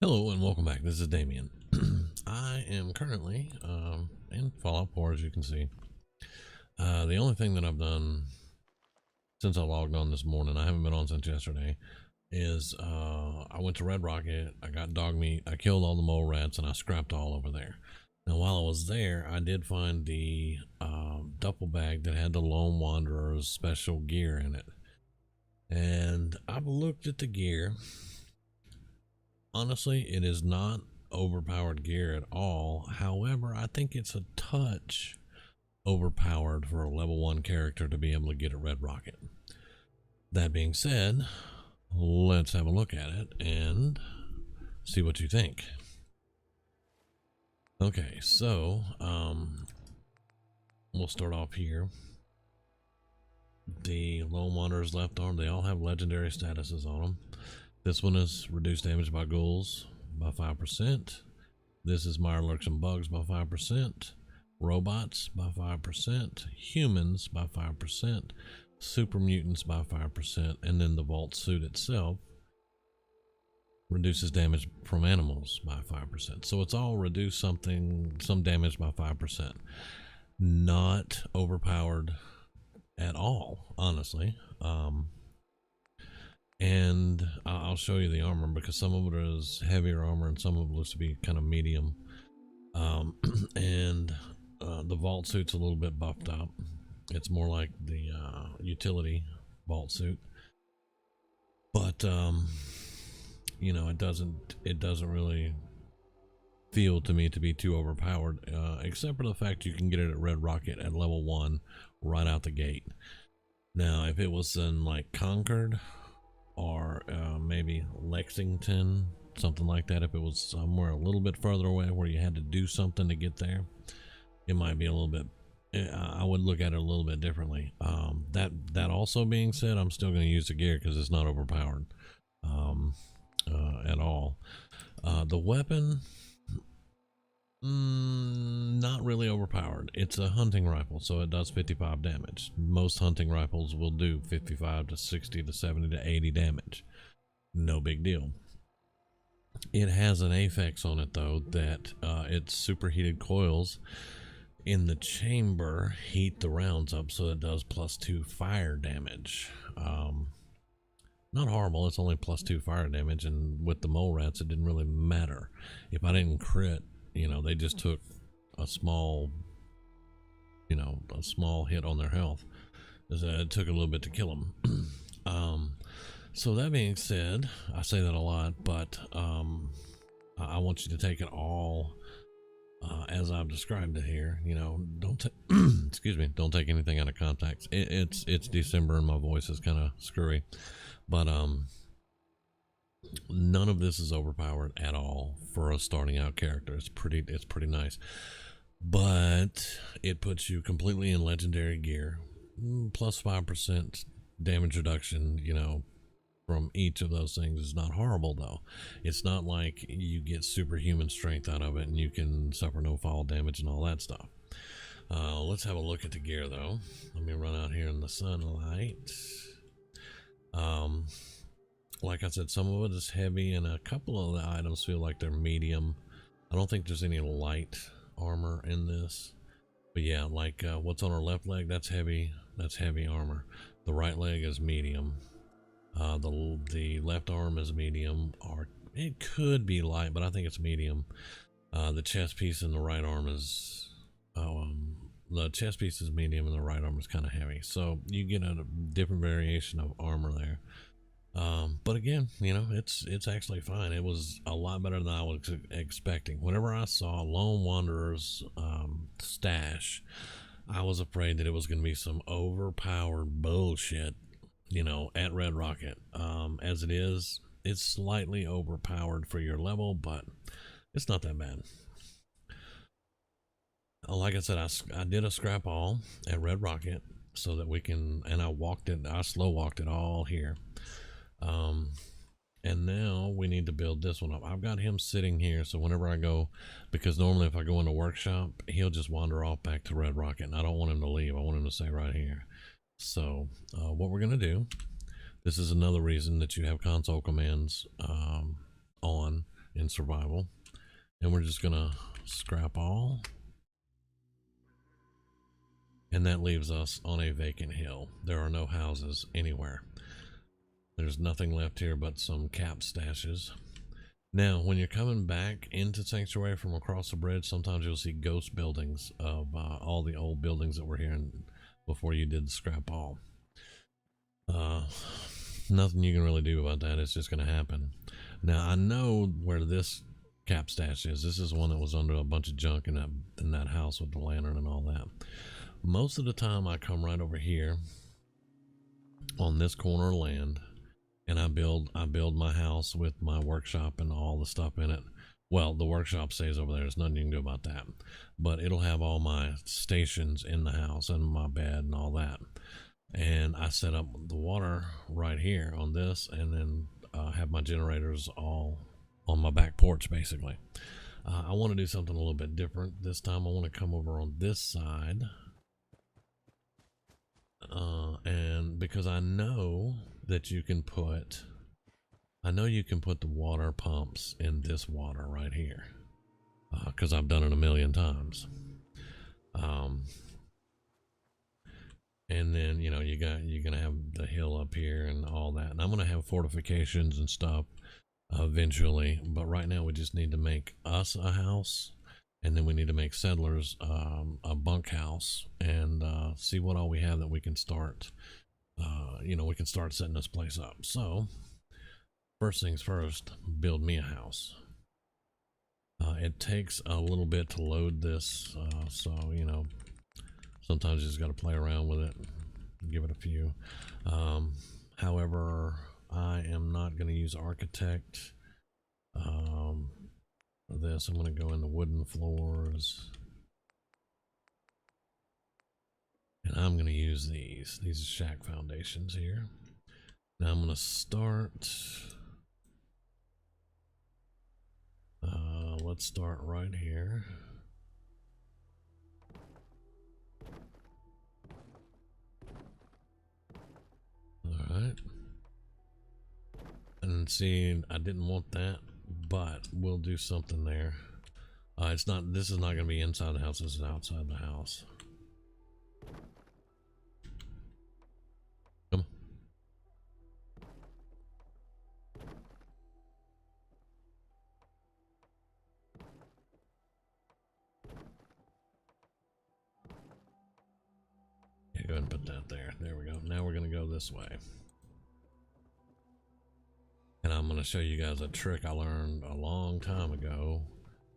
Hello and welcome back. This is Damian. I am currently in Fallout 4, as you can see. The only thing that I've done since I logged on this morning, I haven't been on since yesterday, is I went to Red Rocket, I got dog meat, I killed all the mole rats, and I scrapped all over there. Now, while I was there, I did find the duffel bag that had the Lone Wanderer's special gear in it. And I've looked at the gear. Honestly, it is not overpowered gear at all. However, I think it's a touch overpowered for a level 1 character to be able to get a Red Rocket. That being said, let's have a look at it and see what you think. Okay, so we'll start off here. The Lone Wanderer's left arm, they all have legendary statuses on them. This one is reduced damage by ghouls by 5%. This is Mirelurks and bugs by 5%. Robots by 5%. Humans by 5%. Super mutants by 5%. And then the vault suit itself reduces damage from animals by 5%. So it's all reduced some damage by 5%. Not overpowered at all, honestly. And I'll show you the armor because some of it is heavier armor and some of it looks to be kind of medium. And the vault suit's a little bit buffed up. It's more like the utility vault suit, but you know, it doesn't really feel to me to be too overpowered, except for the fact you can get it at Red Rocket at level 1 right out the gate. Now, if it was in like Concord or maybe Lexington, something like that, if it was somewhere a little bit further away where you had to do something to get there, it might be a little bit, I would look at it a little bit differently. That also being said, I'm still going to use the gear because it's not overpowered at all. The weapon, not really overpowered. It's a hunting rifle, so it does 55 damage. Most hunting rifles will do 55 to 60 to 70 to 80 damage. No big deal. It has an affix on it though that its superheated coils in the chamber heat the rounds up, so it does +2 fire damage. Not horrible. It's only +2 fire damage, and with the mole rats it didn't really matter. If I didn't crit, you know, they just took a small hit on their health. It took a little bit to kill them. So that being said, I say that a lot, but I want you to take it all as I've described it here. You know, don't excuse me, don't take anything out of context. It's December and my voice is kind of screwy, but none of this is overpowered at all for a starting out character. It's pretty nice, but it puts you completely in legendary gear, plus 5% damage reduction, you know, from each of those things. Is not horrible though. It's not like you get superhuman strength out of it and you can suffer no fall damage and all that stuff. Let's have a look at the gear though. Let me run out here in the sunlight. Like I said, some of it is heavy and a couple of the items feel like they're medium. I don't think there's any light armor in this, but yeah, like what's on our left leg, that's heavy armor. The right leg is medium. The left arm is medium, or it could be light, but I think it's medium. The chest piece in the right arm is the chest piece is medium and the right arm is kind of heavy, so you get a different variation of armor there. But again, you know, it's actually fine. It was a lot better than I was expecting. Whenever I saw Lone Wanderer's stash, I was afraid that it was going to be some overpowered bullshit, you know, at Red Rocket. As it is, it's slightly overpowered for your level, but it's not that bad. Like I said, I did a scrap all at Red Rocket so that we can, and I slow walked it all here. And now we need to build this one up. I've got him sitting here, so whenever I go, because normally if I go in the workshop, he'll just wander off back to Red Rocket, and I don't want him to leave. I want him to stay right here. So what we're going to do, this is another reason that you have console commands on in survival. And we're just gonna scrap all. And that leaves us on a vacant hill. There are no houses anywhere. There's nothing left here but some cap stashes. Now, when you're coming back into Sanctuary from across the bridge, sometimes you'll see ghost buildings of all the old buildings that were here before you did the scrap all. Nothing you can really do about that. It's just going to happen. Now, I know where this cap stash is. This is one that was under a bunch of junk in that house with the lantern and all that. Most of the time, I come right over here on this corner of land, and I build my house with my workshop and all the stuff in it. Well, the workshop stays over there. There's nothing you can do about that. But it'll have all my stations in the house and my bed and all that. And I set up the water right here on this, and then have my generators all on my back porch, basically. I want to do something a little bit different. This time I want to come over on this side. And because I know that you can put the water pumps in this water right here, because I've done it a million times. And then you're gonna have the hill up here and all that, and I'm gonna have fortifications and stuff eventually, but right now we just need to make us a house, and then we need to make settlers a bunkhouse, and see what all we have that we can start. We can start setting this place up. So first things first, build me a house. It takes a little bit to load this, so sometimes you just got to play around with it, give it a few. However, I am not going to use architect for this. I'm going to go into wooden floors, and I'm going to use these are shack foundations here. Now I'm going to start, let's start right here. Alright. And see, I didn't want that, but we'll do something there. This is not going to be inside the house, this is outside the house. Come on. Yeah, go ahead and put that there. There we go. Now we're going to go this way. And I'm going to show you guys a trick I learned a long time ago,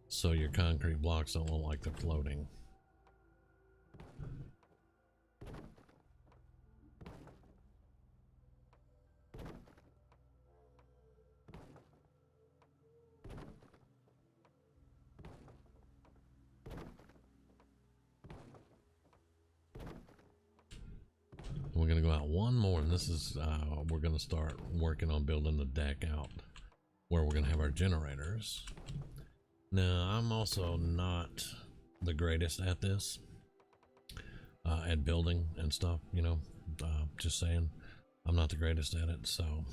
so your concrete blocks don't look like they're floating. We're going to go out one more, and this is we're going to start working on building the deck out where we're going to have our generators. Now, I'm also not the greatest at this, at building and stuff, just saying. I'm not the greatest at it, so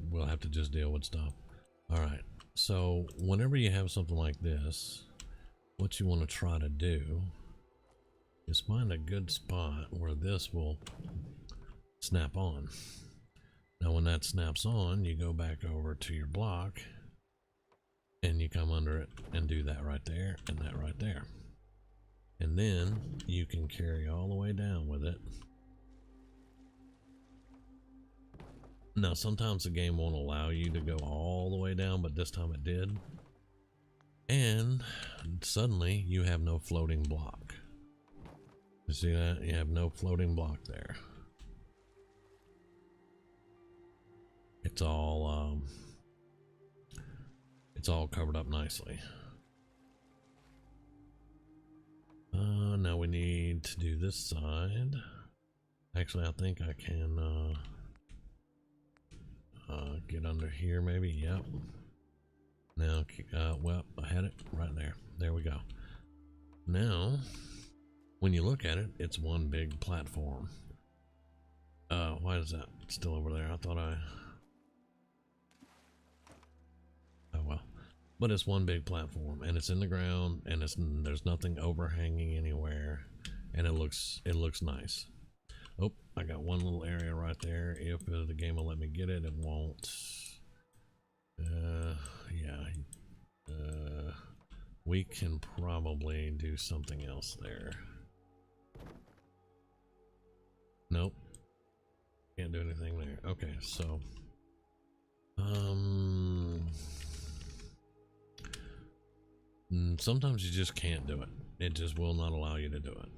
we'll have to just deal with stuff. All right, so whenever you have something like this, what you want to try to do is find a good spot where this will snap on. Now when that snaps on, you go back over to your block and you come under it and do that right there and that right there. And then you can carry all the way down with it. Now sometimes the game won't allow you to go all the way down, but this time it did. And suddenly you have no floating block. You see that? You have no floating block there. It's all covered up nicely. Now we need to do this side. Actually, I think I can get under here maybe. Yep. Now, well, I had it right there. There we go. Now, when you look at it, it's one big platform. Why is that still over there? I thought but it's one big platform, and it's in the ground, and there's nothing overhanging anywhere, and it looks nice. Oh, I got one little area right there. If the game will let me get it, it won't. Yeah. We can probably do something else there. Nope. Can't do anything there. Okay, so sometimes you just can't do it. It just will not allow you to do it.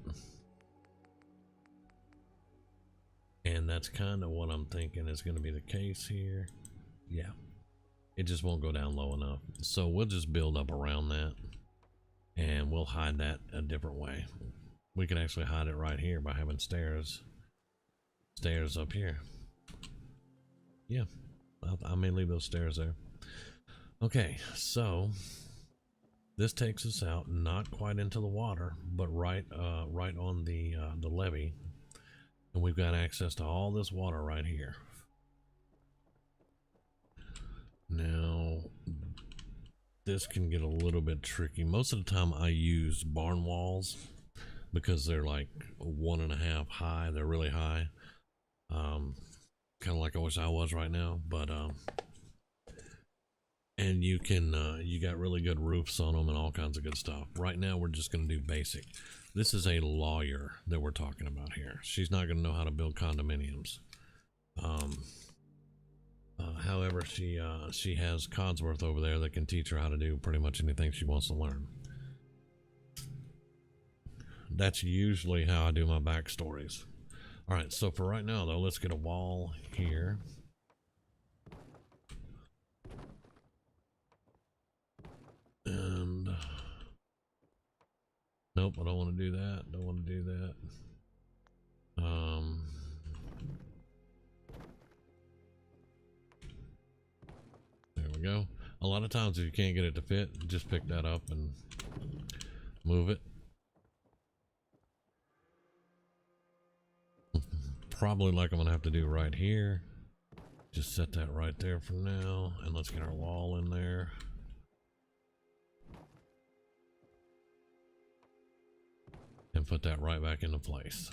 And that's kind of what I'm thinking is going to be the case here. Yeah. It just won't go down low enough. So we'll just build up around that, and we'll hide that a different way. We can actually hide it right here by having stairs up here. Yeah, I may leave those stairs there. Okay, so this takes us out, not quite into the water, but right on the levee, and we've got access to all this water right here. Now, this can get a little bit tricky. Most of the time I use barn walls because they're like 1.5 high. They're really high. Kind of like I wish I was right now, but and you can you got really good roofs on them and all kinds of good stuff. Right now we're just going to do basic. This is a lawyer that we're talking about here. She's not going to know how to build condominiums. However, she has Codsworth over there that can teach her how to do pretty much anything she wants to learn. That's usually how I do my backstories. All right, so for right now, though, let's get a wall here. And nope, I don't want to do that. Don't want to do that. There we go. A lot of times if you can't get it to fit, just pick that up and move it. Probably like I'm gonna have to do right here. Just set that right there for now, and let's get our wall in there. And put that right back into place.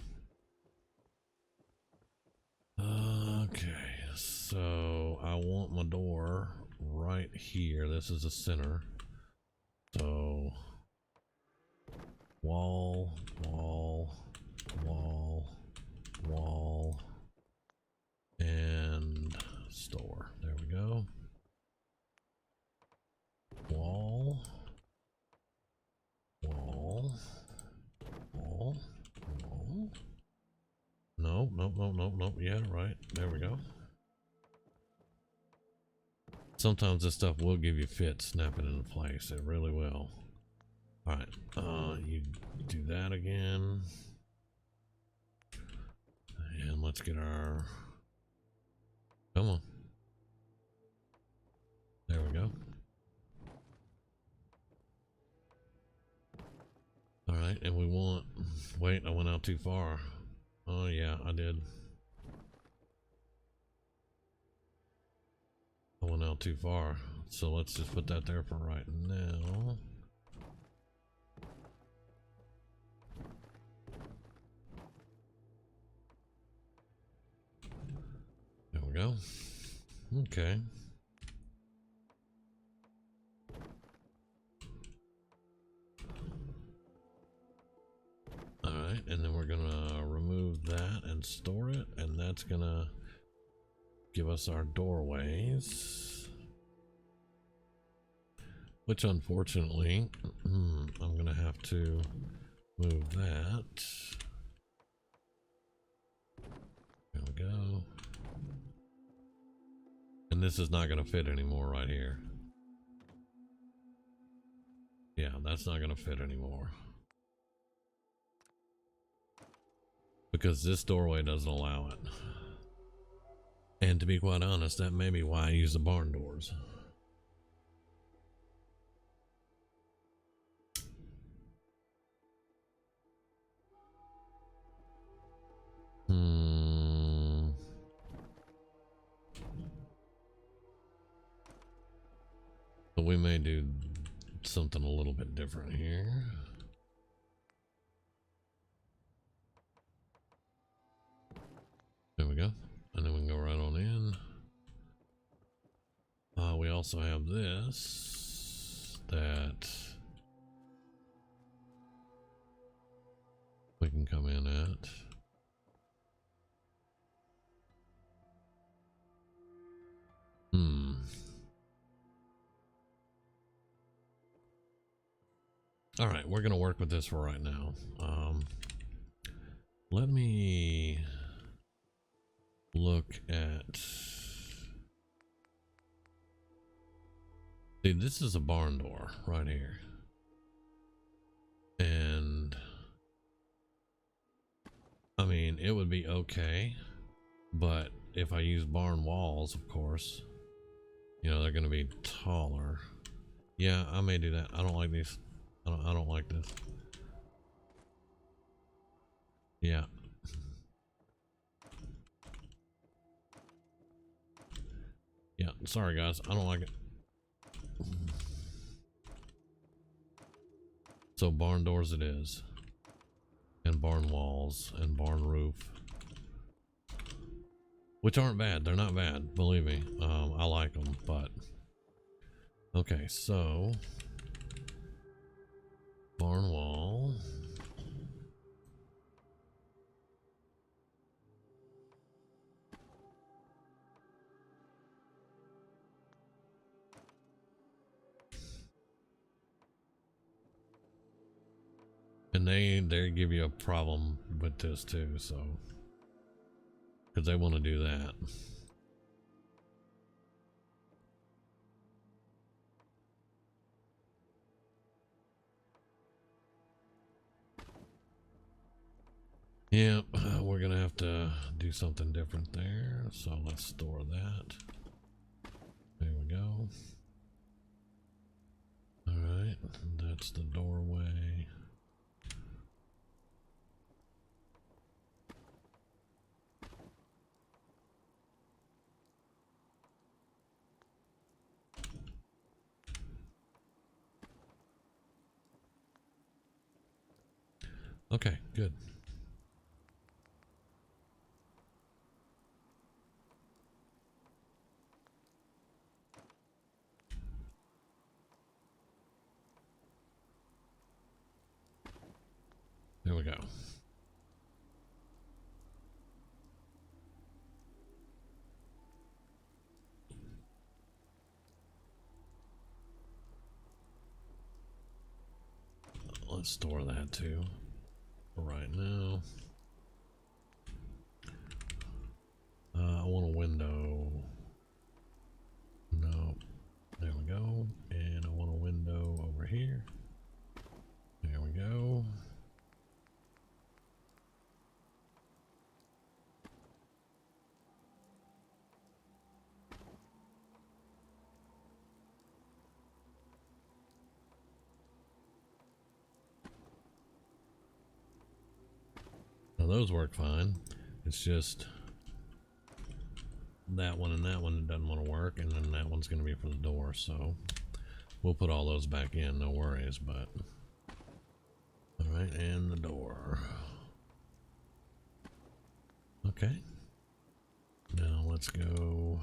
Okay, so I want my door right here. This is the center. So wall, wall, wall, wall, and store. There we go. Wall, wall, wall, wall. No, nope, nope, nope, nope. Yeah, right. There we go. Sometimes this stuff will give you fit, snap it into place. It really will. Alright, you do that again. And let's get our... Come on. There we go. Alright, and we want... Wait, I went out too far. Oh yeah, I did. I went out too far. So let's just put that there for right now. There we go. Okay. Alright, and then we're gonna remove that and store it, and that's gonna give us our doorways. Which unfortunately, I'm gonna have to move that. There we go. And this is not gonna fit anymore right here. Yeah, that's not gonna fit anymore. Because this doorway doesn't allow it. And to be quite honest, that may be why I use the barn doors. So we may do something a little bit different here. There we go. And then we can go right on in. We also have this that we can come in at. All right, we're gonna work with this for right now. Let me look at. See, this is a barn door right here, and I mean it would be okay, but if I use barn walls, of course, you know they're gonna be taller. Yeah, I may do that. I don't like these. I don't like this. Yeah. Yeah, sorry guys, I don't like it. So barn doors it is. And barn walls and barn roof. Which aren't bad, they're not bad, believe me. I like them, but okay, so barn wall. And they give you a problem with this too, so because they want to do that. Yeah, we're gonna have to do something different there, so let's store that. There we go. All right, that's the doorway. Okay, good. There we go. Let's store that too for right now. I want a window. No, there we go. And I want a window over here. There we go. Now those work fine. It's just that one and that one doesn't want to work, and then that one's going to be for the door, so we'll put all those back in, no worries. But all right, and the door. Okay, now let's go.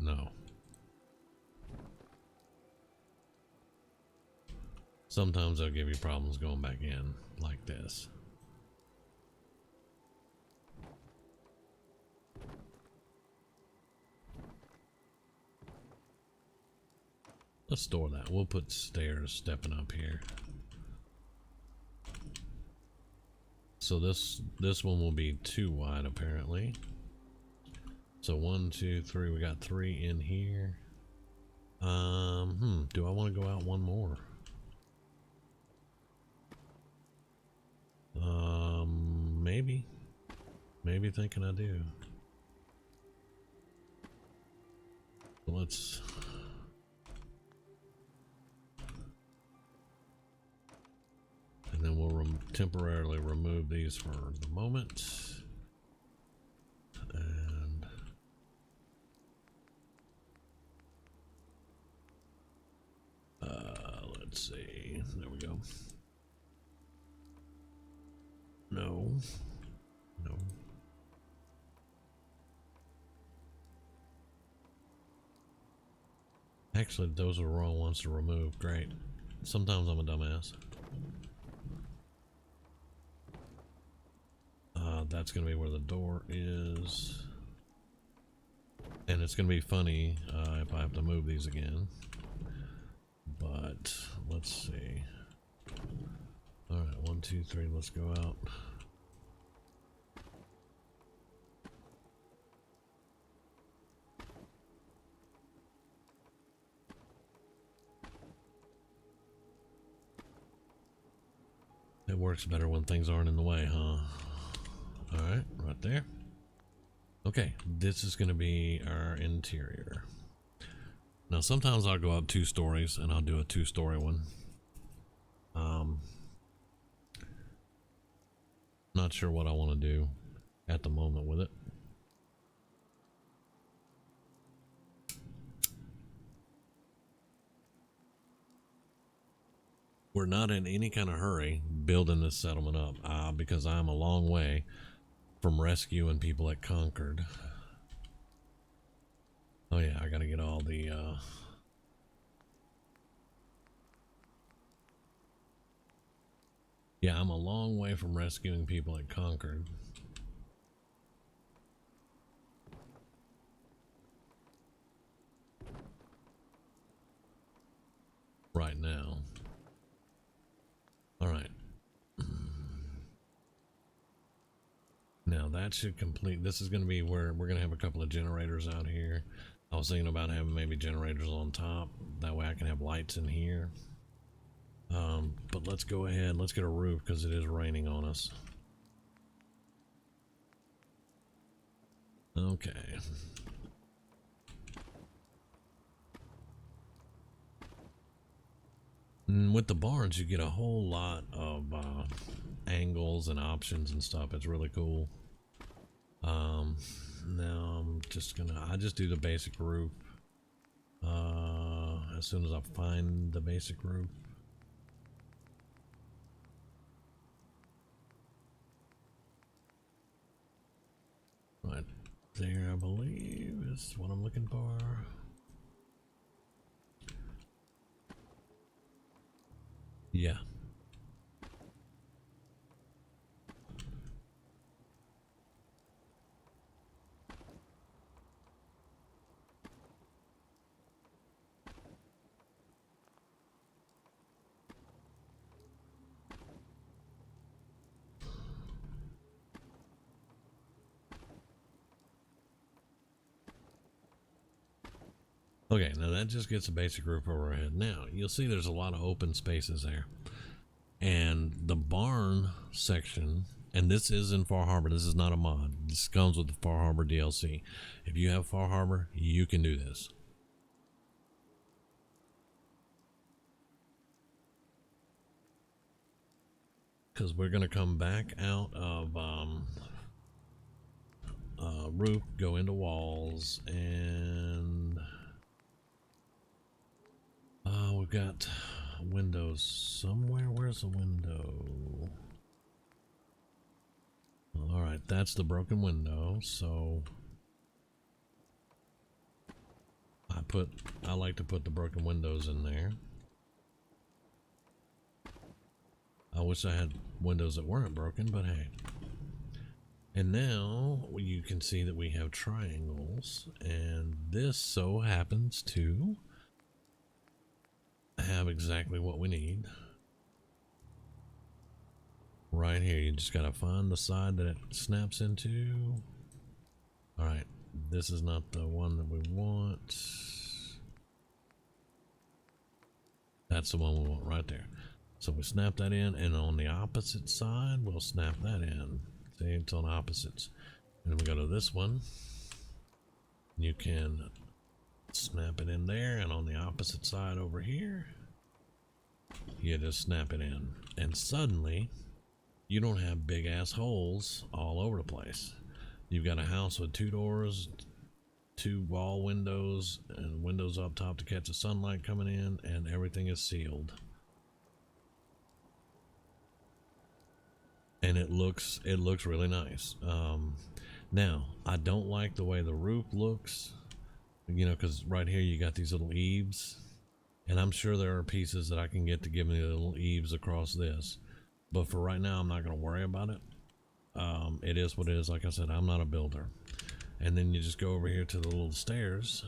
No. Sometimes they'll give you problems going back in like this. Let's store that. We'll put stairs stepping up here. So this one will be too wide apparently. So 1, 2, 3. We got 3 in here. Do I want to go out one more? Maybe thinking I do. Let's and then we'll temporarily remove these for the moment. And let's see. There we go. No. No. Actually, those are the wrong ones to remove. Great. Sometimes I'm a dumbass. That's going to be where the door is. And it's going to be funny if I have to move these again. But let's see. Alright, 1, 2, 3, let's go out. It works better when things aren't in the way, huh? Alright, right there. Okay, this is going to be our interior. Now sometimes I'll go up 2 stories and I'll do a 2-story one. Not sure what I want to do at the moment with it. We're not in any kind of hurry building this settlement up because I'm a long way from rescuing people at Concord. Oh yeah, I gotta get all the yeah, I'm a long way from rescuing people at Concord. Right now. Alright. Now that should complete. This is going to be where we're going to have a couple of generators out here. I was thinking about having maybe generators on top. That way I can have lights in here. But let's go ahead. Let's get a roof because it is raining on us. Okay. And with the barns, you get a whole lot of angles and options and stuff. It's really cool. Now I'm just gonna, I just do the basic roof as soon as I find the basic roof. Right there, I believe is what I'm looking for. Yeah. Okay, now that just gets a basic roof over our head. Now, you'll see there's a lot of open spaces there. And the barn section, and this is in Far Harbor, this is not a mod. This comes with the Far Harbor DLC. If you have Far Harbor, you can do this. Because we're going to come back out of roof, go into walls, and we've got windows somewhere. Where's the window? All right, that's the broken window. So I like to put the broken windows in there. I wish I had windows that weren't broken, but hey. And now you can see that we have triangles, and this so happens to have exactly what we need. Right here, you just gotta find the side that it snaps into. All right, this is not the one that we want. That's the one we want right there. So we snap that in, and on the opposite side, we'll snap that in. See, it's on opposites. And we go to this one. You can Snap it in there, and on the opposite side over here, you just snap it in. And suddenly, you don't have big ass holes all over the place. You've got a house with 2 doors, 2 wall windows, and windows up top to catch the sunlight coming in, and everything is sealed. And it looks really nice. Now, I don't like the way the roof looks, you know, because right here you got these little eaves, and I'm sure there are pieces that I can get to give me the little eaves across this, but for right now I'm not going to worry about it. It is what it is. Like I said, I'm not a builder. And then you just go over here to the little stairs,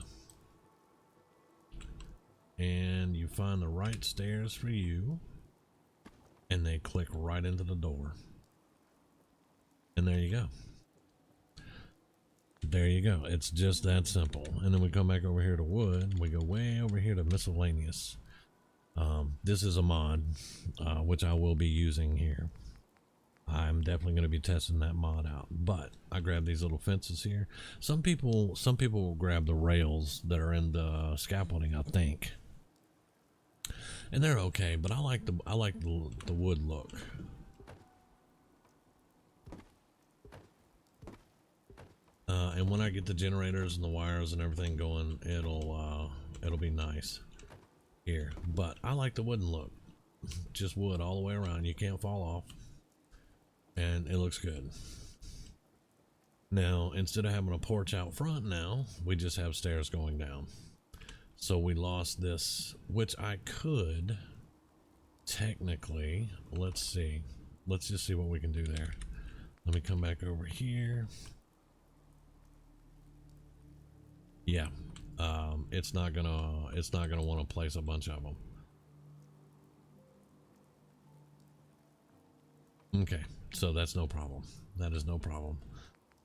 and you find the right stairs for you, and they click right into the door. And there you go. There you go. It's just that simple. And then we come back over here to wood. We go way over here to miscellaneous. This is a mod, which I will be using here. I'm definitely going to be testing that mod out. But I grabbed these little fences here. Some people will grab the rails that are in the scaffolding, I think, and they're okay. But I like the wood look. And when I get the generators and the wires and everything going, it'll be nice here. But I like the wooden look. Just wood all the way around. You can't fall off. And it looks good. Now, instead of having a porch out front now, we just have stairs going down. So we lost this, which I could technically, let's see. Let's just see what we can do there. Let me come back over here. Yeah, it's not gonna want to place a bunch of them. Okay, so that's no problem. That is no problem.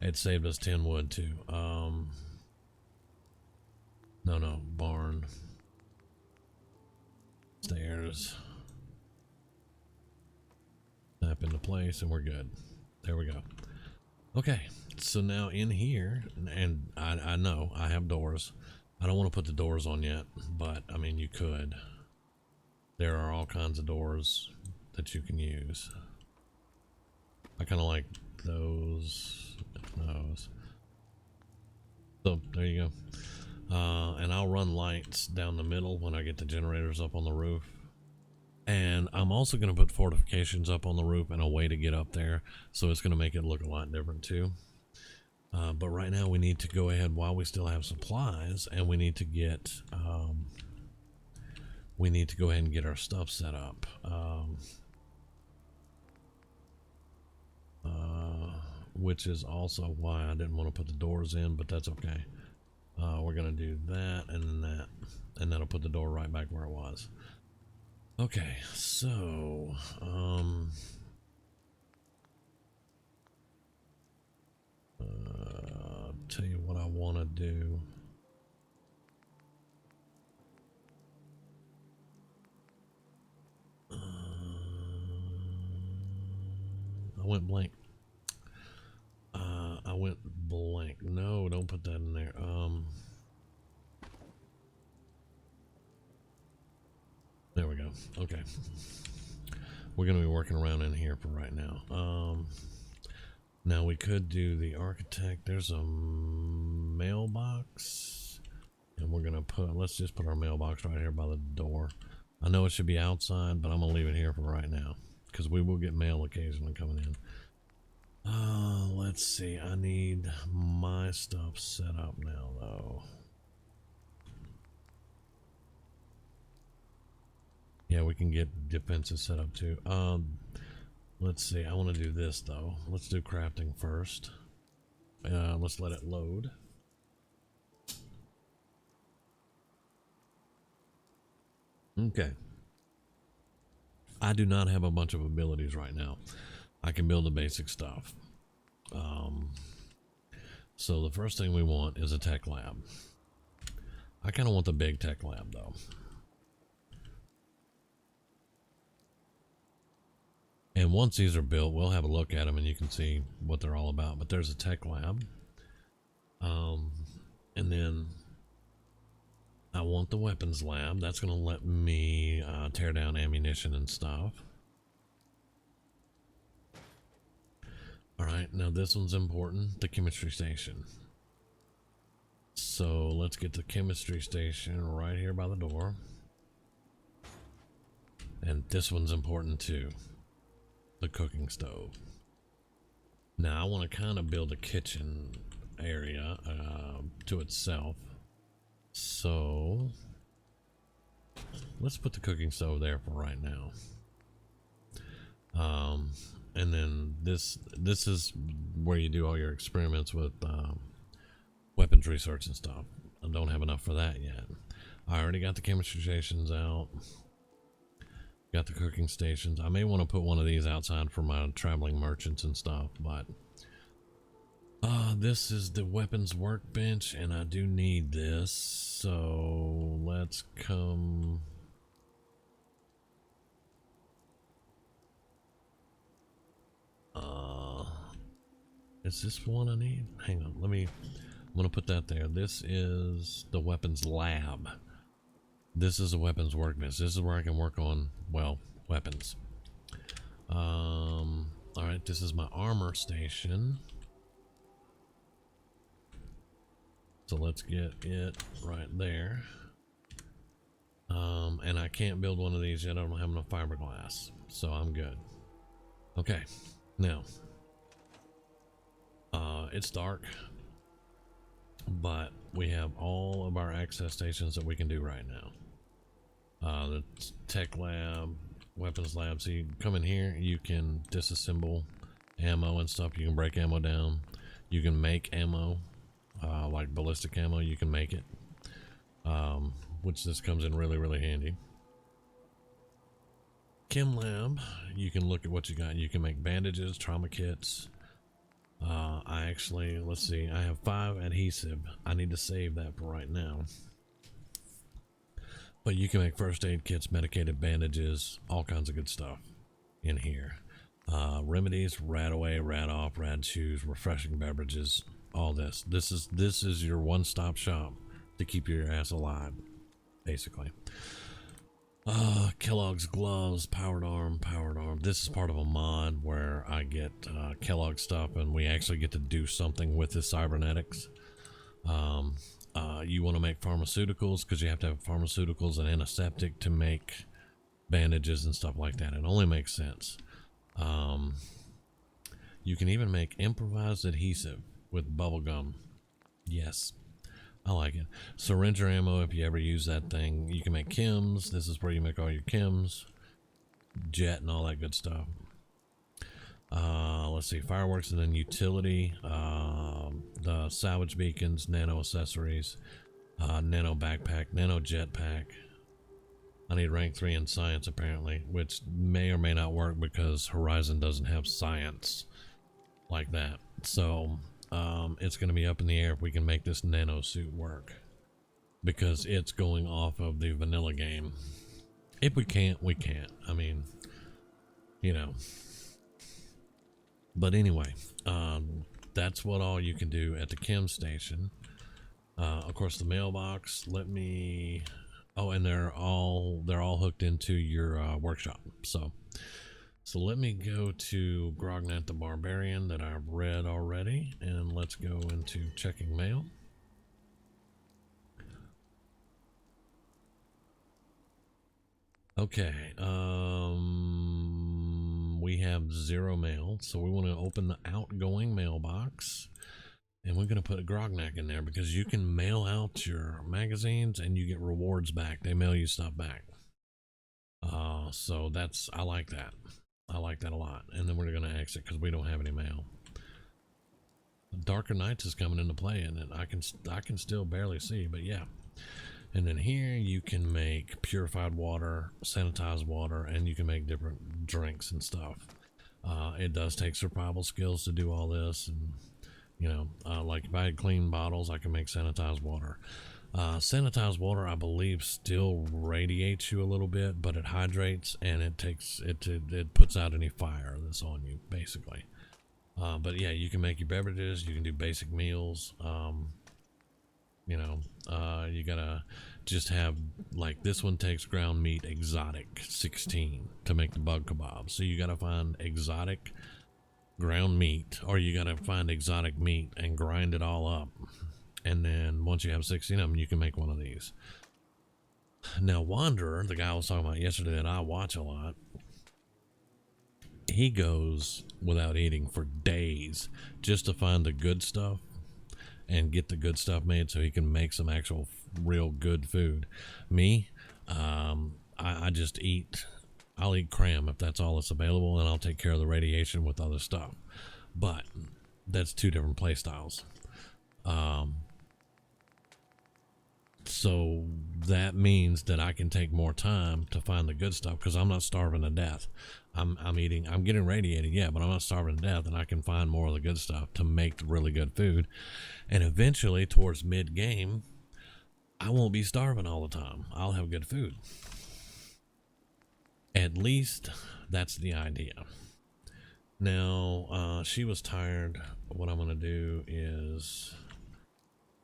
It saved us 10 wood too. No, barn, stairs, snap into place, and we're good. There we go. Okay, so now in here, and I know I have doors. I don't want to put the doors on yet, but I mean, you could. There are all kinds of doors that you can use. I kind of like those. So there you go. And I'll run lights down the middle when I get the generators up on the roof. And I'm also going to put fortifications up on the roof and a way to get up there, so it's going to make it look a lot different too. But right now we need to go ahead while we still have supplies, and we need to get go ahead and get our stuff set up. Which is also why I didn't want to put the doors in, but that's okay. We're going to do that and then that, and that'll put the door right back where it was. Okay, so tell you what I want to do. I went blank. I went blank. No, don't put that in there. There we go. Okay. We're going to be working around in here for right now. Now we could do the architect. There's a mailbox, and we're going to put, let's just put our mailbox right here by the door. I know it should be outside, but I'm going to leave it here for right now, because we will get mail occasionally coming in. Let's see. I need my stuff set up now, though. Yeah, we can get defenses set up too. Let's see. I want to do this though. Let's do crafting first. Let's let it load. Okay. I do not have a bunch of abilities right now. I can build the basic stuff. So the first thing we want is a tech lab. I kind of want the big tech lab though. And once these are built, we'll have a look at them and you can see what they're all about. But there's a tech lab. And then I want the weapons lab. That's going to let me tear down ammunition and stuff. All right, now this one's important, the chemistry station. So let's get the chemistry station right here by the door. And this one's important too, the cooking stove. Now I want to kind of build a kitchen area to itself. So let's put the cooking stove there for right now. And then this is where you do all your experiments with weapons research and stuff. I don't have enough for that yet. I already got the chemistry stations out. Got the cooking stations. I may want to put one of these outside for my traveling merchants and stuff, but this is the weapons workbench, and I do need this. So let's come. Is this one I need? Hang on, I'm gonna put that there. This is the weapons lab. This is a weapons workbench. This is where I can work on, well, weapons. All right, this is my armor station. So let's get it right there. And I can't build one of these yet. I don't have enough fiberglass, so I'm good. Okay, now it's dark, but we have all of our access stations that we can do right now. The tech lab, weapons lab. So you come in here, you can disassemble ammo and stuff. You can break ammo down. You can make ammo, like ballistic ammo. You can make it, which this comes in really, really handy. Chem lab, you can look at what you got. You can make bandages, trauma kits. I actually, let's see, I have 5 adhesive. I need to save that for right now. But you can make first aid kits, medicated bandages, all kinds of good stuff in here. Remedies, rat away, rat off, rat shoes, refreshing beverages, all this. This is your one-stop shop to keep your ass alive, basically. Kellogg's gloves, powered arm. This is part of a mod where I get Kellogg stuff, and we actually get to do something with the cybernetics. You want to make pharmaceuticals because you have to have pharmaceuticals and antiseptic to make bandages and stuff like that. It only makes sense. You can even make improvised adhesive with bubble gum. Yes, I like it. Syringe ammo, if you ever use that thing. You can make chems. This is where you make all your chems, jet, and all that good stuff. Let's see, fireworks, and then utility, the salvage beacons, nano accessories, nano backpack, nano jetpack. I need rank 3 in science apparently, which may or may not work because Horizon doesn't have science like that. So it's going to be up in the air if we can make this nano suit work, because it's going off of the vanilla game. If we can't, we can't. I mean, you know. But anyway, that's what all you can do at the chem station. Of course, the mailbox. Let me. Oh, and they're all hooked into your workshop. So let me go to Grognat the Barbarian that I've read already, and let's go into checking mail. Okay, we have 0 mail, so we want to open the outgoing mailbox, and we're going to put a Grognak in there because you can mail out your magazines and you get rewards back. They mail you stuff back. So that's, I like that. I like that a lot. And then we're going to exit because we don't have any mail. Darker Nights is coming into play, and I can still barely see, but yeah. And then here you can make purified water, sanitized water, and you can make different drinks and stuff. It does take survival skills to do all this, and you know, like if I had clean bottles, I can make sanitized water. Sanitized water, I believe, still radiates you a little bit, but it hydrates and it puts out any fire that's on you, basically. But yeah, you can make your beverages, you can do basic meals. You know, you gotta just have, like, this one takes ground meat exotic 16 to make the bug kebab. So you gotta find exotic ground meat, or you gotta find exotic meat and grind it all up. And then once you have 16 of them, you can make one of these. Now, Wanderer, the guy I was talking about yesterday that I watch a lot, he goes without eating for days just to find the good stuff and get the good stuff made so he can make some actual real good food. Me, I just eat. I'll eat cram if that's all that's available, and I'll take care of the radiation with other stuff. But that's two different play styles. So that means that I can take more time to find the good stuff because I'm not starving to death. I'm getting radiated, yeah, but I'm not starving to death, and I can find more of the good stuff to make the really good food. And eventually, towards mid-game, I won't be starving all the time. I'll have good food. At least that's the idea. Now, she was tired. What I'm going to do is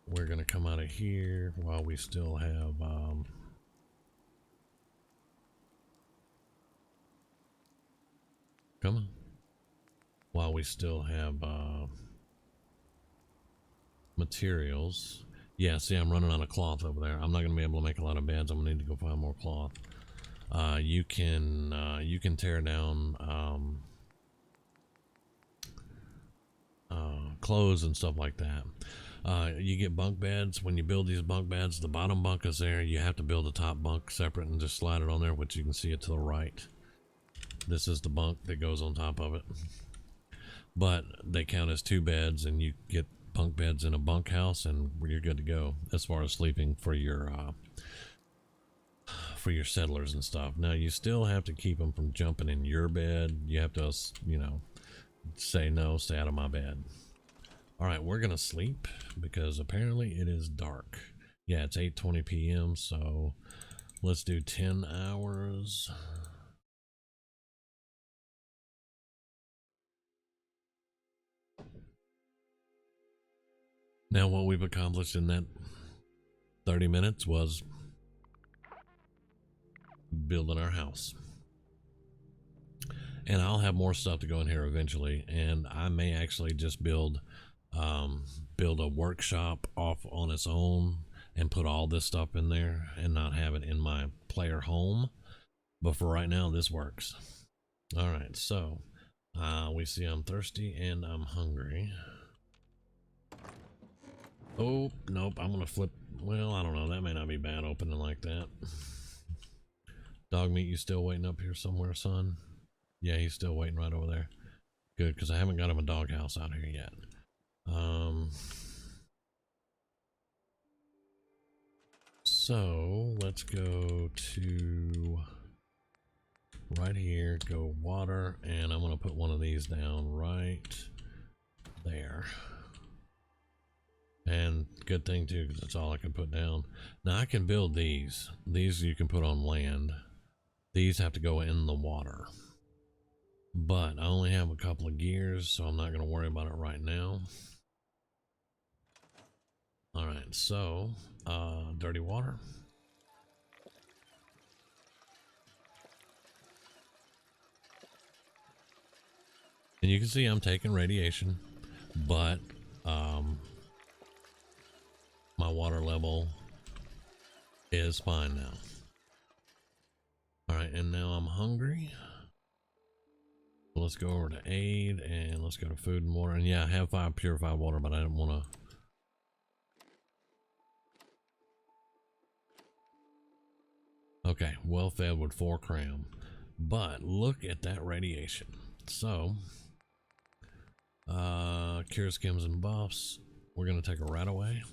we're going to come out of here while we still have come on. While we still have materials. Yeah, see, I'm running out of cloth over there. I'm not going to be able to make a lot of beds. I'm going to need to go find more cloth. You can tear down clothes and stuff like that. You get bunk beds. When you build these bunk beds, the bottom bunk is there. You have to build the top bunk separate and just slide it on there, which you can see it to the right. This is the bunk that goes on top of it. But they count as two beds, and you get bunk beds in a bunk house, and you're good to go as far as sleeping for your settlers and stuff. Now, you still have to keep them from jumping in your bed. You have to, you know, say no, stay out of my bed. All right, we're gonna sleep because apparently it is dark. Yeah, it's 8:20 p.m. So let's do 10 hours. Now, what we've accomplished in that 30 minutes was building our house. And I'll have more stuff to go in here eventually, and I may actually just build a workshop off on its own and put all this stuff in there and not have it in my player home. But for right now, this works. All right, so we see I'm thirsty and I'm hungry. Oh, nope, I'm gonna flip. Well, I don't know, that may not be bad opening like that. Dog meat, you still waiting up here somewhere, son? Yeah, he's still waiting right over there. Good, because I haven't got him a doghouse out here yet. So let's go to right here, go water, and I'm gonna put one of these down right there. And good thing too, because that's all I can put down. Now I can build these. These you can put on land. These have to go in the water. But I only have a couple of gears, so I'm not going to worry about it right now. All right, so dirty water. And you can see I'm taking radiation, but my water level is fine now. All right, and now I'm hungry. Let's go over to aid and let's go to food and water. And yeah, I have 5 purified water, but I didn't want to. Okay, well fed with 4 cram. But look at that radiation. So, cure skims and buffs. We're going to take a rat away.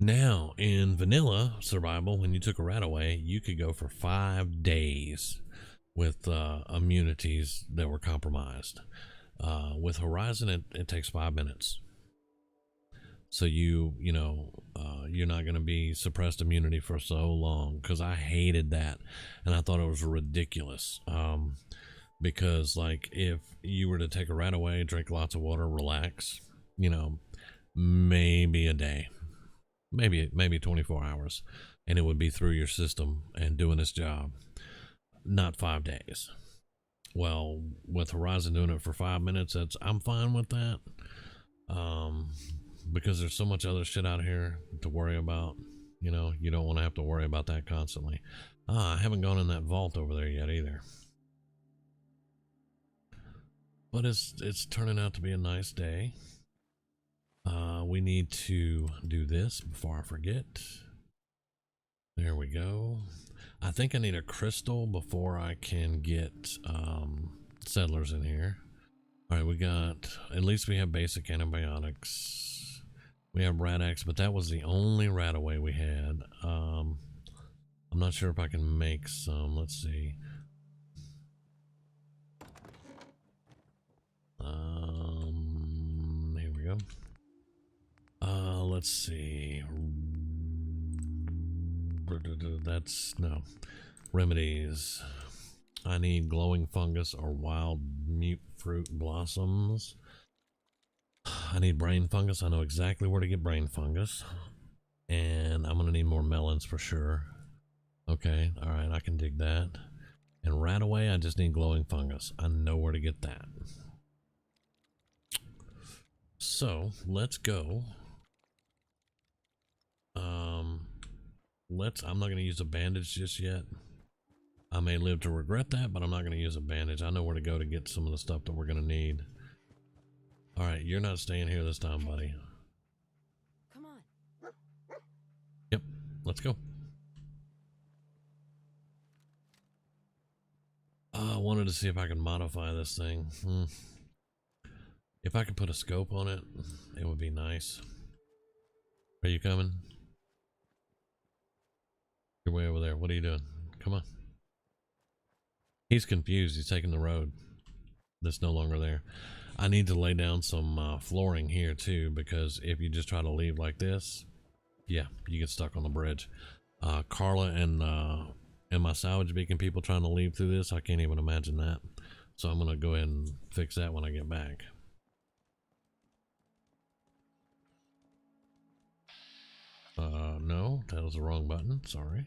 Now, in vanilla survival, when you took a rat away, you could go for 5 days with immunities that were compromised. With Horizon, it takes 5 minutes. So you're not going to be suppressed immunity for so long, because I hated that, and I thought it was ridiculous. Because, like, if you were to take a rat away, drink lots of water, relax, you know, maybe a day, maybe 24 hours, and it would be through your system and doing its job, not 5 days. Well, with Horizon doing it for 5 minutes, I'm fine with that. Because there's so much other shit out here to worry about. You know, you don't want to have to worry about that constantly. I haven't gone in that vault over there yet either. But it's turning out to be a nice day. We need to do this before I forget. There we go. I think I need a crystal before I can get settlers in here. All right, we got, at least we have basic antibiotics. We have Radax, but that was the only Radaway we had. I'm not sure if I can make some. Let's see. Here we go. Let's see. That's, no. Remedies. I need glowing fungus or wild mute fruit blossoms. I need brain fungus. I know exactly where to get brain fungus. And I'm going to need more melons for sure. Okay, alright, I can dig that. And Radaway, I just need glowing fungus. I know where to get that. So, let's go. I'm not going to use a bandage just yet. I may live to regret that, but I'm not going to use a bandage. I know where to go to get some of the stuff that we're going to need. Alright, you're not staying here this time, buddy. Come on. Yep, let's go. I wanted to see if I could modify this thing. If I could put a scope on it, it would be nice. Are you coming? You're way over there. What are you doing? Come on. He's confused. He's taking the road that's no longer there. I need to lay down some flooring here too, because if you just try to leave like this, yeah, you get stuck on the bridge. Carla and my salvage beacon people trying to leave through this, I can't even imagine that. So I'm gonna go ahead and fix that when I get back. No, that was the wrong button. Sorry.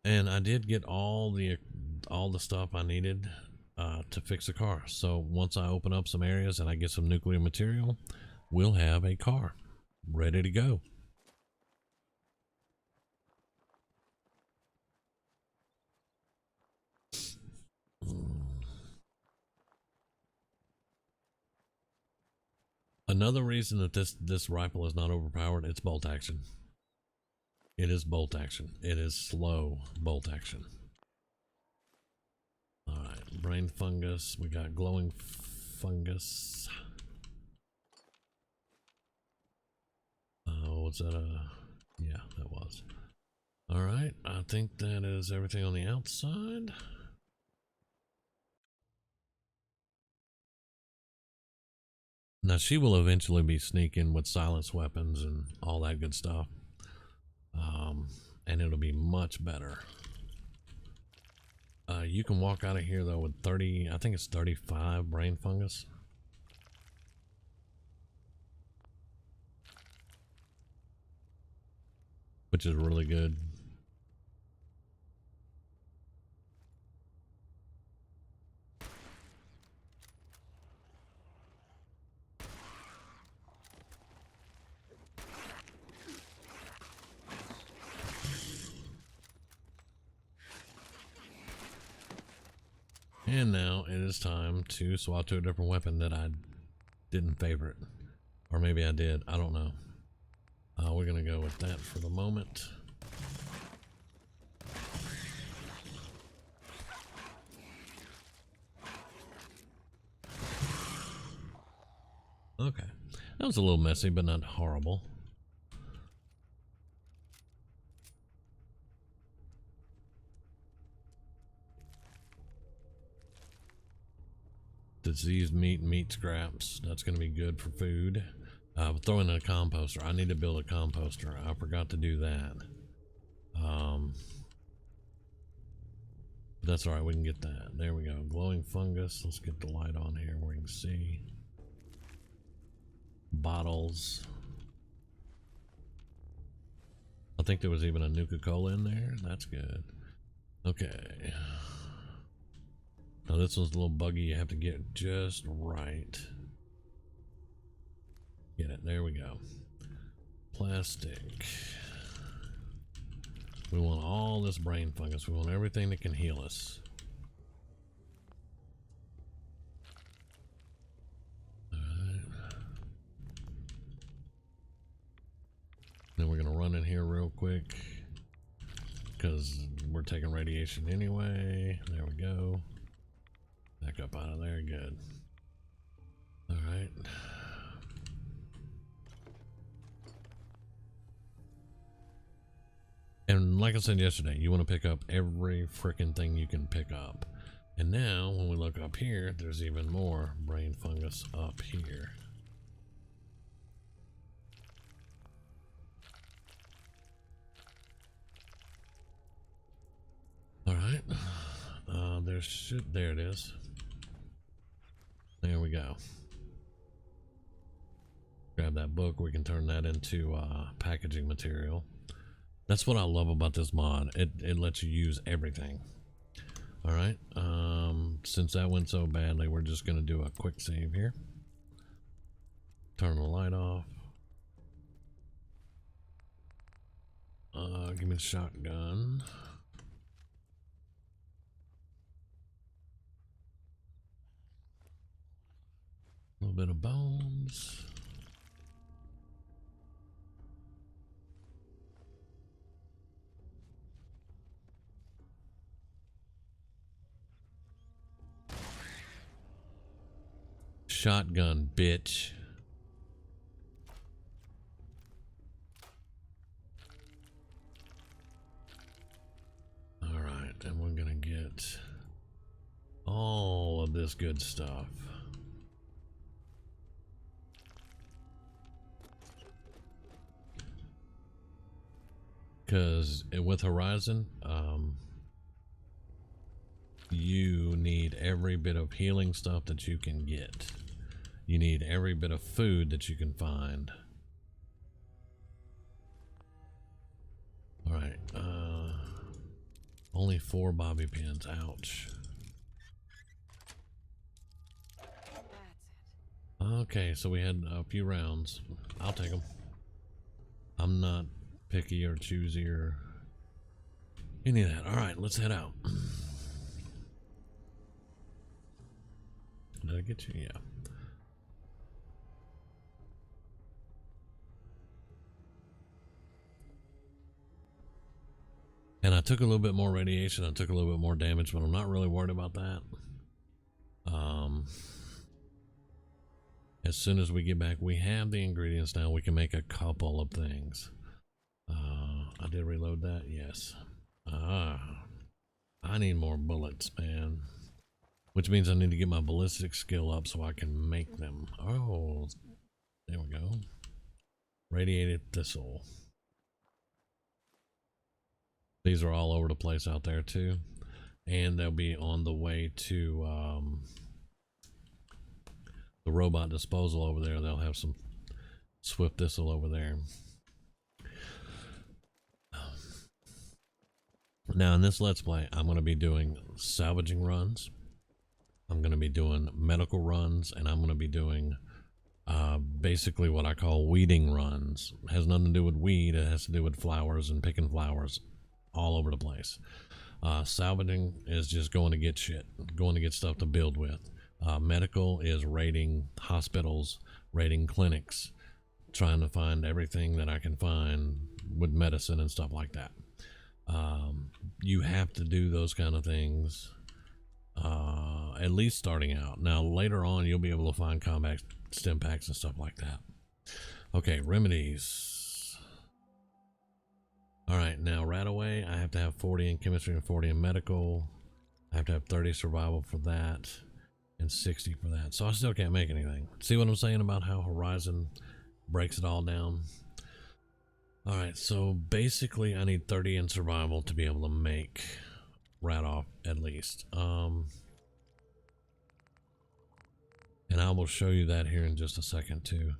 And I did get all the stuff I needed to fix the car. So once I open up some areas and I get some nuclear material, we'll have a car ready to go. Another reason that this rifle is not overpowered, it's bolt action. It is bolt action. It is slow bolt action. Alright, brain fungus. We got glowing fungus. Was that yeah, that was. Alright, I think that is everything on the outside. Now she will eventually be sneaking with silence weapons and all that good stuff. And it'll be much better. You can walk out of here though with 30, I think it's 35 brain fungus. Which is really good. And now it is time to swap to a different weapon that I didn't favorite. Or maybe I did, I don't know. We're gonna go with that for the moment. Okay, that was a little messy, but not horrible. Diseased meat scraps. That's going to be good for food. Throw in a composter. I need to build a composter. I forgot to do that. That's all right. We can get that. There we go. Glowing fungus. Let's get the light on here where you can see. Bottles. I think there was even a Nuka-Cola in there. That's good. Okay. Now this one's a little buggy. You have to get just right. Get it. There we go. Plastic. We want all this brain fungus. We want everything that can heal us. Alright. Then we're going to run in here real quick because we're taking radiation anyway. There we go. Back up out of there. Good. Alright. And like I said yesterday, you want to pick up every freaking thing you can pick up. And now, when we look up here, there's even more brain fungus up here. Alright. There it is. There we go. Grab that book. We can turn that into packaging material. That's what I love about this mod. It lets you use everything. All right. Since that went so badly, we're just gonna do a quick save here. Turn the light off. Give me the shotgun. A little bit of bones. Shotgun, bitch. All right, and we're gonna get all of this good stuff. Because with Horizon, you need every bit of healing stuff that you can get. You need every bit of food that you can find. All right. Only 4 bobby pins. Ouch. Okay, so we had a few rounds. I'll take them. I'm not picky or choosy or any of that. All right, let's head out. Did I get you? Yeah. And I took a little bit more radiation. I took a little bit more damage, but I'm not really worried about that. As soon as we get back, we have the ingredients now. We can make a couple of things. I did reload that. Yes. I need more bullets, man. Which means I need to get my ballistic skill up so I can make them. Oh, there we go. Radiated thistle. These are all over the place out there too. And they'll be on the way to the robot disposal over there. They'll have some swift thistle over there. Now in this Let's Play, I'm going to be doing salvaging runs. I'm going to be doing medical runs, and I'm going to be doing basically what I call weeding runs. It has nothing to do with weed. It has to do with flowers and picking flowers all over the place. Salvaging is just going to get shit, going to get stuff to build with. Medical is raiding hospitals, raiding clinics, trying to find everything that I can find with medicine and stuff like that. You have to do those kind of things, at least starting out. Now later on you'll be able to find combat stim packs and stuff like that. Okay, remedies. All right, now right away I have to have 40 in chemistry and 40 in medical. I have to have 30 survival for that and 60 for that, so I still can't make anything. See what I'm saying about how Horizon breaks it all down? All right, so basically I need 30 in survival to be able to make rat off at least. And I will show you that here in just a second too.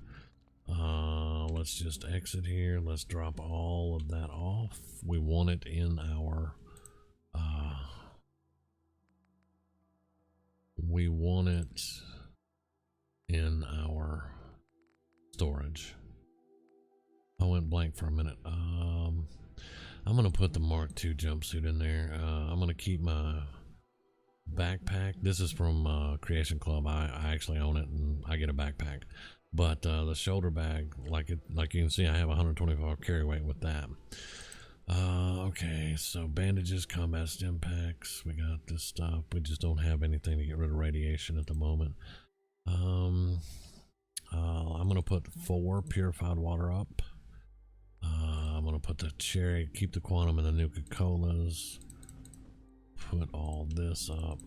Let's just exit here. Let's drop all of that off. We want it in our storage. I went blank for a minute. I'm gonna put the Mark II jumpsuit in there. I'm gonna keep my backpack. This is from Creation Club. I actually own it and I get a backpack. But the shoulder bag, like you can see, I have 125 carry weight with that. Okay, so bandages, combat stim packs. We got this stuff. We just don't have anything to get rid of radiation at the moment. I'm gonna put 4 purified water up. I'm gonna put the cherry, keep the quantum and the Nuka-Colas. Put all this up.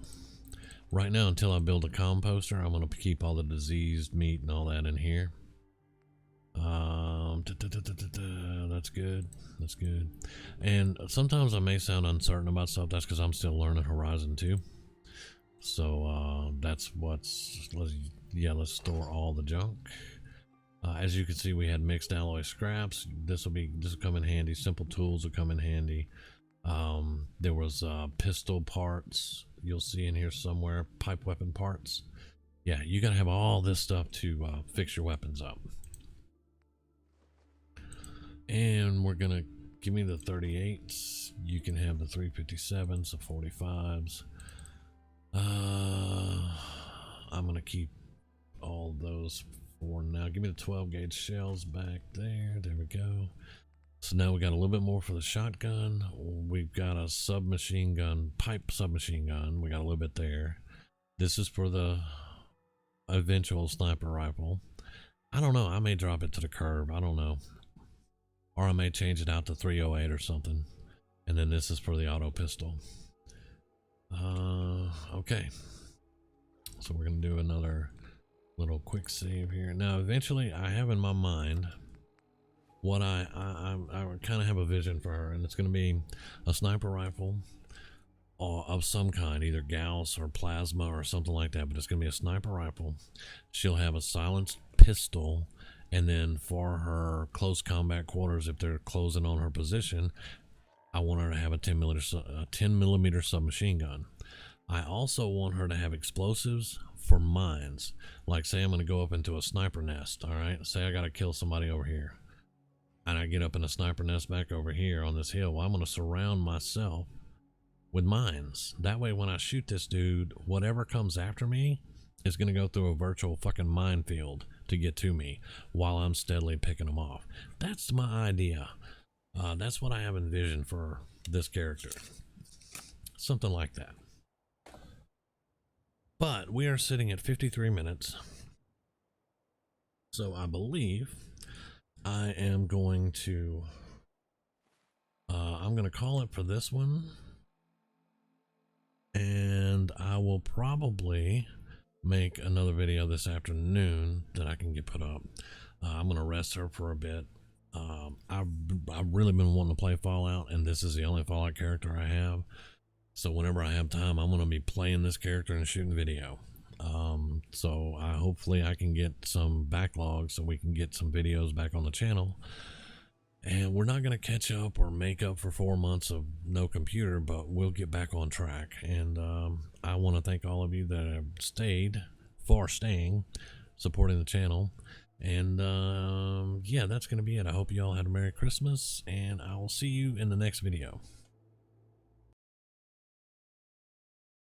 Right now, until I build a composter, I'm going to keep all the diseased meat and all that in here. That's good. That's good. And sometimes I may sound uncertain about stuff. That's because I'm still learning Horizon 2. So that's what's... let's store all the junk. As you can see, we had mixed alloy scraps. This will come in handy. Simple tools will come in handy. There was pistol parts you'll see in here somewhere, pipe weapon parts. Yeah, you gotta have all this stuff to fix your weapons up. And we're gonna give me the 38s. You can have the 357s, the 45s. I'm gonna keep all those for now. Give me the 12 gauge shells back there. There we go. So now we got a little bit more for the shotgun. We've got a submachine gun, pipe submachine gun. We got a little bit there. This is for the eventual sniper rifle. I don't know. I may drop it to the curve. I don't know. Or I may change it out to 308 or something. And then this is for the auto pistol. Okay. So we're going to do another little quick save here. Now, eventually, I have in my mind what I kind of have a vision for her, and it's going to be a sniper rifle of some kind, either Gauss or plasma or something like that, but it's going to be a sniper rifle. She'll have a silenced pistol, and then for her close combat quarters, if they're closing on her position, I want her to have a 10 millimeter submachine gun. I also want her to have explosives for mines. Like, say I'm going to go up into a sniper nest, all right? Say I got to kill somebody over here, and I get up in a sniper nest back over here on this hill. Well, I'm going to surround myself with mines. That way, when I shoot this dude, whatever comes after me is going to go through a virtual fucking minefield to get to me while I'm steadily picking them off. That's my idea. That's what I have envisioned for this character. Something like that. But we are sitting at 53 minutes. So I believe I am going to I'm going to call it for this one, and I will probably make another video this afternoon that I can get put up. I'm going to rest her for a bit. I've really been wanting to play Fallout, and this is the only Fallout character I have. So whenever I have time, I'm going to be playing this character and shooting video. So hopefully I can get some backlog so we can get some videos back on the channel. And we're not going to catch up or make up for 4 months of no computer, but we'll get back on track. And I want to thank all of you that have staying, supporting the channel. And yeah, that's going to be it. I hope you all had a Merry Christmas, and I will see you in the next video.